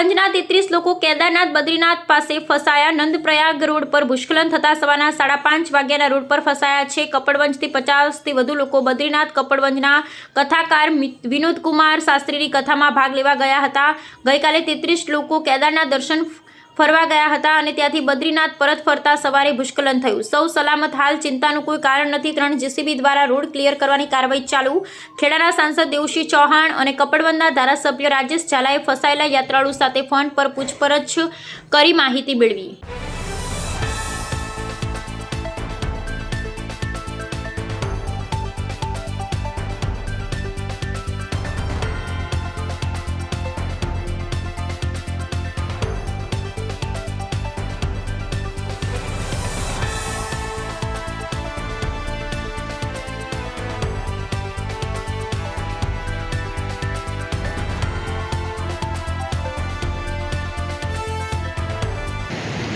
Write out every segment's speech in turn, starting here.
કપડવંજના 33 લોકો કેદારનાથ બદ્રીનાથ પાસે ફસાયા। નંદપ્રયાગ રોડ પર ભૂસ્ખલન થતા સવારના 5:30 વાગ્યાના રોડ પર ફસાયા છે। કપડવંજથી 50થી વધુ લોકો બદ્રીનાથ કપડવંજના કથાકાર વિનોદકુમાર શાસ્ત્રીની કથામાં ભાગ લેવા ગયા હતા। ગઈકાલે 33 લોકો કેદારનાથ દર્શન ફરવા ગયા હતા અને ત્યાંથી બદ્રીનાથ પરત ફરતા સવારે ભૂસ્ખલન થયું। સૌ સલામત, હાલ ચિંતાનું કોઈ કારણ નથી। 3 જેસીબી દ્વારા રોડ ક્લિયર કરવાની કાર્યવાહી ચાલુ। ખેડાના સાંસદ દેવસિંહ ચૌહાણ અને કપડવંજના ધારાસભ્ય રાજેશ ઝાલાએ ફસાયેલા યાત્રાળુ સાથે ફોન પર પૂછપરછ કરી માહિતી મેળવી।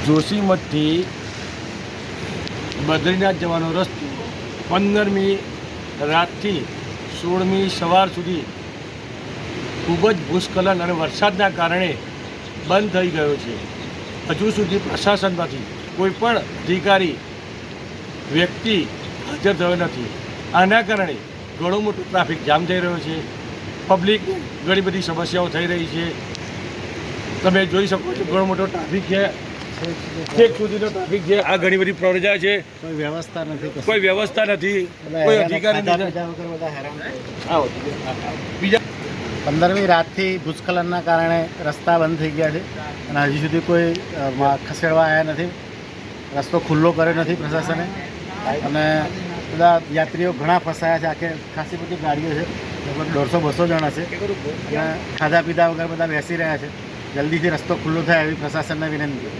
જોશીમઠથી બદ્રીનાથ જવાનો રસ્તો 15મી રાતથી 16મી સવાર સુધી ખૂબ જ ભૂસ્ખલન અને વરસાદના કારણે બંધ થઈ ગયો છે। હજુ સુધી પ્રશાસનમાંથી કોઈ પણ અધિકારી વ્યક્તિ હાજર થયો નથી। આના કારણે ઘણો મોટો ટ્રાફિક જામ થઈ રહ્યો છે। પબ્લિક ઘણી બધી સમસ્યાઓ થઈ રહી છે। તમે જોઈ શકો છો ઘણો મોટો ટ્રાફિક છે, છેક સુધીનો ટ્રાફિક છે। આ ઘણી બધી પ્રજા છે, કોઈ વ્યવસ્થા નથી, કોઈ અધિકારી બીજા 15મી રાતથી ભૂસ્ખલનના કારણે રસ્તા બંધ થઈ ગયા છે અને હજી સુધી કોઈ ખસેડવા આવ્યા નથી। રસ્તો ખુલ્લો કર્યો નથી પ્રશાસને અને બધા યાત્રીઓ ઘણા ફસાયા છે। આખે ખાસી બધી ગાડીઓ છે, લગભગ 150-200 જણા છે અને ખાધા પીધા વગર બધા બેસી રહ્યા છે। જલ્દીથી રસ્તો ખુલ્લો થાય એવી પ્રશાસનને વિનંતી।